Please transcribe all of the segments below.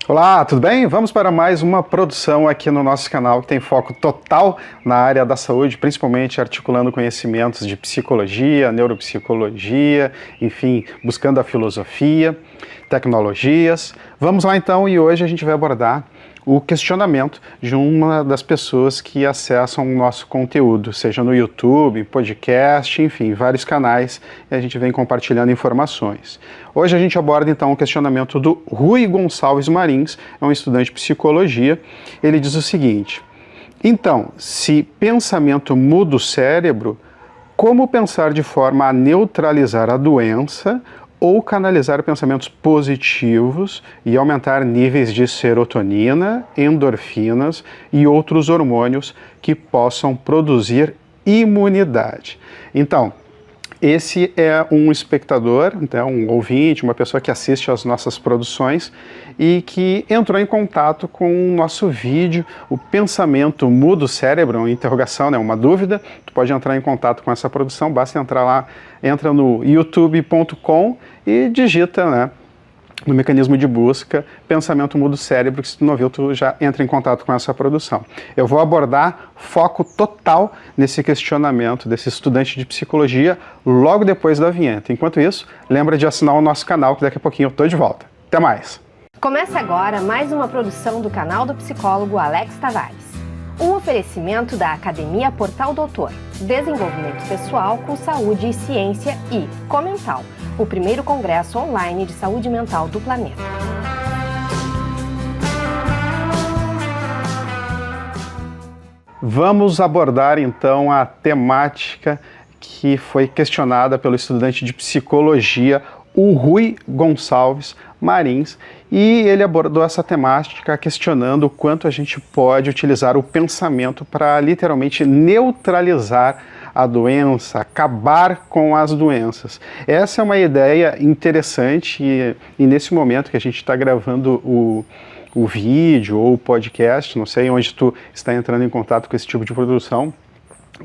Olá, tudo bem? Vamos para mais uma produção aqui no nosso canal que tem foco total na área da saúde, principalmente articulando conhecimentos de psicologia, neuropsicologia, enfim, buscando a filosofia, tecnologias. Vamos lá então, e hoje a gente vai abordar o questionamento de uma das pessoas que acessam o nosso conteúdo, seja no YouTube, podcast, enfim, vários canais, e a gente vem compartilhando informações. Hoje a gente aborda então o questionamento do Rui Gonçalves Marins, é um estudante de psicologia. Ele diz o seguinte: então, se pensamento muda o cérebro, como pensar de forma a neutralizar a doença ou canalizar pensamentos positivos e aumentar níveis de serotonina, endorfinas e outros hormônios que possam produzir imunidade? Então, esse é um espectador, então, um ouvinte, uma pessoa que assiste às nossas produções e que entrou em contato com o nosso vídeo, o pensamento muda o cérebro, uma interrogação, né, uma dúvida. Tu pode entrar em contato com essa produção, basta entrar lá, entra no youtube.com e digita, né, no mecanismo de busca, pensamento muda o cérebro, que se tu não viu, tu já entra em contato com essa produção. Eu vou abordar foco total nesse questionamento desse estudante de psicologia logo depois da vinheta. Enquanto isso, lembra de assinar o nosso canal, que daqui a pouquinho eu tô de volta. Até mais! Começa agora mais uma produção do canal do psicólogo Alex Tavares. Um oferecimento da Academia Portal Doutor, desenvolvimento pessoal com saúde e ciência, e Comental, o primeiro congresso online de saúde mental do planeta. Vamos abordar então a temática que foi questionada pelo estudante de psicologia, o Rui Gonçalves Marins, e ele abordou essa temática questionando o quanto a gente pode utilizar o pensamento para literalmente neutralizar a doença, acabar com as doenças. Essa é uma ideia interessante e nesse momento que a gente está gravando o vídeo ou o podcast, não sei onde tu está entrando em contato com esse tipo de produção,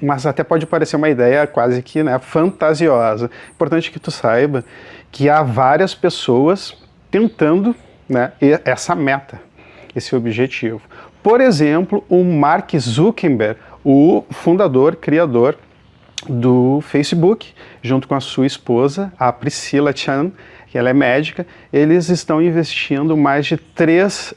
mas até pode parecer uma ideia quase que, né, fantasiosa. Importante que tu saiba que há várias pessoas tentando, né, essa meta, esse objetivo. Por exemplo, o Mark Zuckerberg, o fundador, criador do Facebook, junto com a sua esposa, a Priscilla Chan, que ela é médica, eles estão investindo mais de 3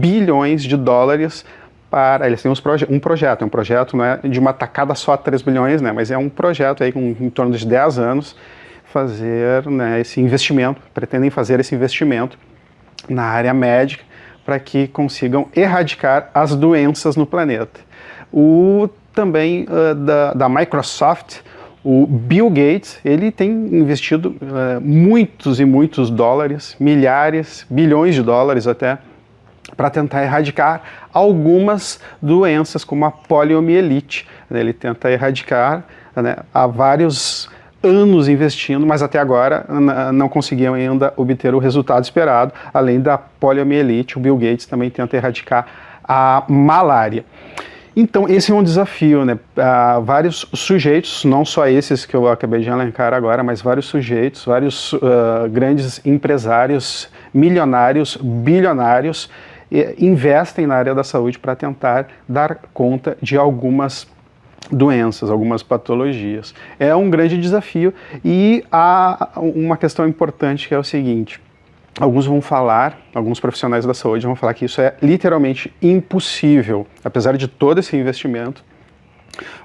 bilhões de dólares para... Eles têm um projeto não é de uma tacada só 3 bilhões, né, mas é um projeto aí com em torno de 10 anos, fazer, né, esse investimento, pretendem fazer esse investimento na área médica para que consigam erradicar as doenças no planeta. Também da Microsoft, o Bill Gates, ele tem investido muitos e muitos dólares, milhares, bilhões de dólares até, para tentar erradicar algumas doenças, como a poliomielite. Ele tenta erradicar, né, há vários anos investindo, mas até agora não conseguiam ainda obter o resultado esperado. Além da poliomielite, o Bill Gates também tenta erradicar a malária. Então, esse é um desafio, né? Vários sujeitos, não só esses que eu acabei de elencar agora, mas vários sujeitos, vários grandes empresários, milionários, bilionários, investem na área da saúde para tentar dar conta de algumas doenças, algumas patologias. É um grande desafio e há uma questão importante que é o seguinte: alguns profissionais da saúde vão falar que isso é literalmente impossível. Apesar de todo esse investimento,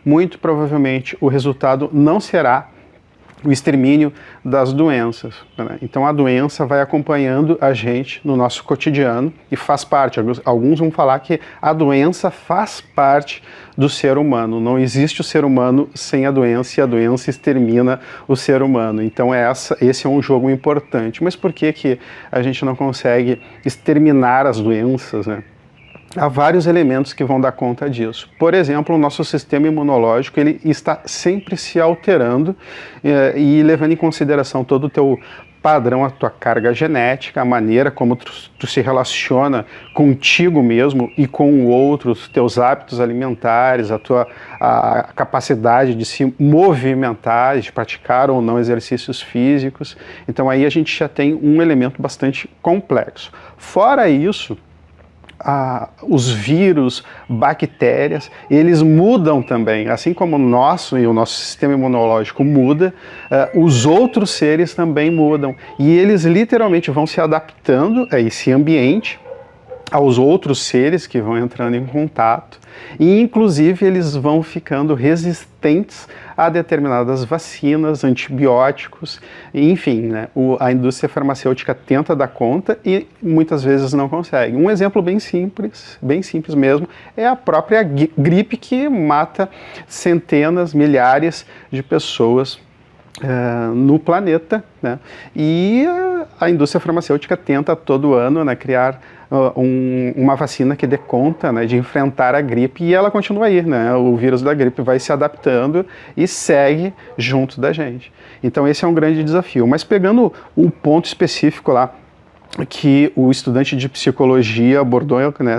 muito provavelmente o resultado não será o extermínio das doenças, né? Então a doença vai acompanhando a gente no nosso cotidiano e faz parte. Alguns vão falar que a doença faz parte do ser humano. Não existe o ser humano sem a doença, e a doença extermina o ser humano. Então esse é um jogo importante. Mas por que a gente não consegue exterminar as doenças, né? Há vários elementos que vão dar conta disso. Por exemplo, o nosso sistema imunológico, ele está sempre se alterando e levando em consideração todo o teu padrão a tua carga genética, a maneira como tu se relaciona contigo mesmo e com o outro, os teus hábitos alimentares, a capacidade de se movimentar, de praticar ou não exercícios físicos. Então aí a gente já tem um elemento bastante complexo. Fora isso, os vírus, bactérias, eles mudam também, assim como o nosso e o nosso sistema imunológico muda, os outros seres também mudam, e eles literalmente vão se adaptando a esse ambiente, aos outros seres que vão entrando em contato, e inclusive eles vão ficando resistentes a determinadas vacinas, antibióticos, enfim, né? A indústria farmacêutica tenta dar conta e muitas vezes não consegue. Um exemplo bem simples mesmo, é a própria gripe, que mata centenas, milhares de pessoas no planeta, né? E a indústria farmacêutica tenta todo ano, né, criar uma vacina que dê conta, né, de enfrentar a gripe, e ela continua aí, né? O vírus da gripe vai se adaptando e segue junto da gente. Então esse é um grande desafio. Mas pegando o ponto específico lá que o estudante de psicologia abordou, né,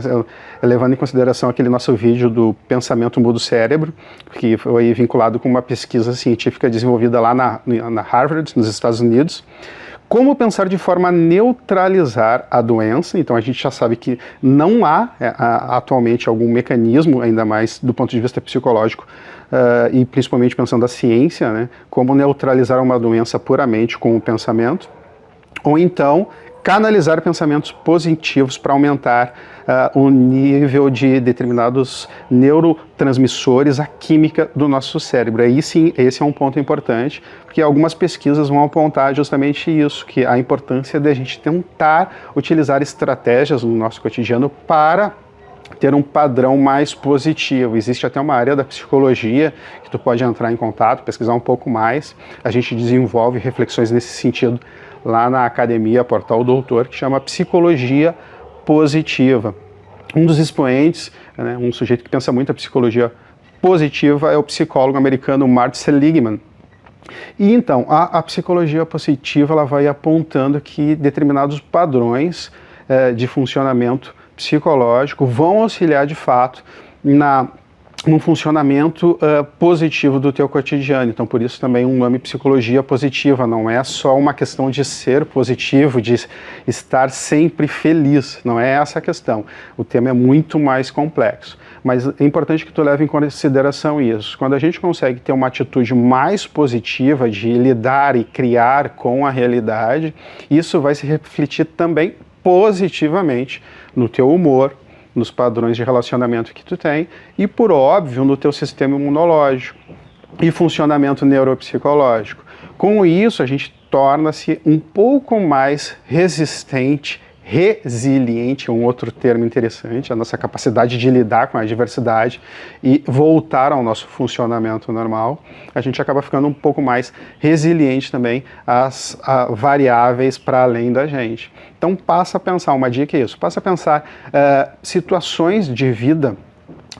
levando em consideração aquele nosso vídeo do pensamento muda o cérebro, que foi vinculado com uma pesquisa científica desenvolvida lá na Harvard, nos Estados Unidos. Como pensar de forma a neutralizar a doença? Então a gente já sabe que não há atualmente algum mecanismo, ainda mais do ponto de vista psicológico, e principalmente pensando a ciência, né, como neutralizar uma doença puramente com o pensamento, ou então canalizar pensamentos positivos para aumentar o nível de determinados neurotransmissores, a química do nosso cérebro. Aí sim, esse é um ponto importante, porque algumas pesquisas vão apontar justamente isso, que a importância de a gente tentar utilizar estratégias no nosso cotidiano para ter um padrão mais positivo. Existe até uma área da psicologia que tu pode entrar em contato, pesquisar um pouco mais. A gente desenvolve reflexões nesse sentido lá na academia Portal Doutor, que chama Psicologia Positiva. Um dos expoentes, né, um sujeito que pensa muito a psicologia positiva, é o psicólogo americano Martin Seligman. E então, a psicologia positiva, ela vai apontando que determinados padrões de funcionamento psicológico vão auxiliar de fato num funcionamento positivo do teu cotidiano. Então, por isso também um nome psicologia positiva. Não é só uma questão de ser positivo, de estar sempre feliz. Não é essa a questão. O tema é muito mais complexo. Mas é importante que tu leve em consideração isso. Quando a gente consegue ter uma atitude mais positiva de lidar e criar com a realidade, isso vai se refletir também positivamente no teu humor, nos padrões de relacionamento que tu tem e, por óbvio, no teu sistema imunológico e funcionamento neuropsicológico. Com isso, a gente torna-se um pouco mais resistente, resiliente, é um outro termo interessante, a nossa capacidade de lidar com a adversidade e voltar ao nosso funcionamento normal. A gente acaba ficando um pouco mais resiliente também às variáveis para além da gente. Então passa a pensar, uma dica é isso, passa a pensar situações de vida,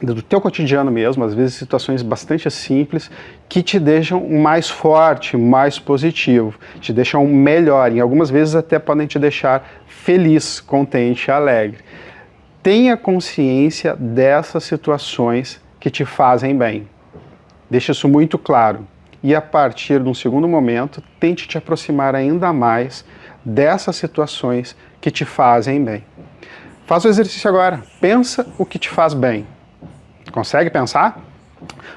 do teu cotidiano mesmo, às vezes situações bastante simples, que te deixam mais forte, mais positivo, te deixam melhor, e algumas vezes até podem te deixar feliz, contente, alegre. Tenha consciência dessas situações que te fazem bem. Deixa isso muito claro. E a partir de um segundo momento, tente te aproximar ainda mais dessas situações que te fazem bem. Faz o exercício agora. Pensa o que te faz bem. Consegue pensar?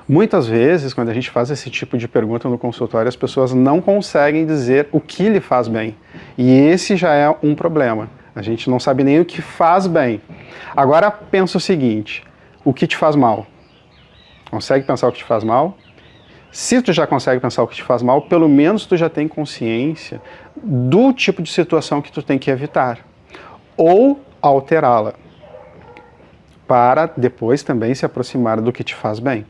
Muitas vezes, quando a gente faz esse tipo de pergunta no consultório, as pessoas não conseguem dizer o que lhe faz bem. E esse já é um problema. A gente não sabe nem o que faz bem. Agora pensa o seguinte, o que te faz mal? Consegue pensar o que te faz mal? Se tu já consegue pensar o que te faz mal, pelo menos tu já tem consciência do tipo de situação que tu tem que evitar. Ou alterá-la, para depois também se aproximar do que te faz bem.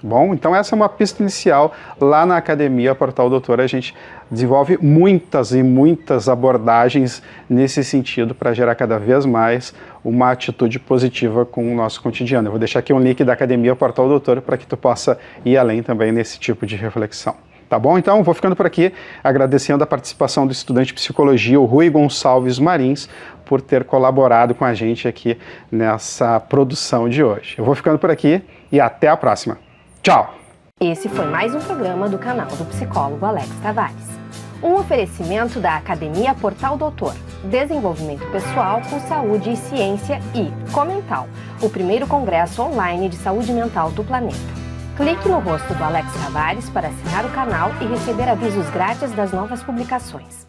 Bom, então essa é uma pista inicial. Lá na Academia Portal Doutor a gente desenvolve muitas e muitas abordagens nesse sentido para gerar cada vez mais uma atitude positiva com o nosso cotidiano. Eu vou deixar aqui um link da Academia Portal Doutor para que tu possa ir além também nesse tipo de reflexão. Tá bom? Então, vou ficando por aqui, agradecendo a participação do estudante de psicologia, o Rui Gonçalves Marins, por ter colaborado com a gente aqui nessa produção de hoje. Eu vou ficando por aqui e até a próxima. Tchau! Esse foi mais um programa do canal do psicólogo Alex Tavares. Um oferecimento da Academia Portal Doutor, desenvolvimento pessoal com saúde e ciência e Comental, o primeiro congresso online de saúde mental do planeta. Clique no rosto do Alex Tavares para assinar o canal e receber avisos grátis das novas publicações.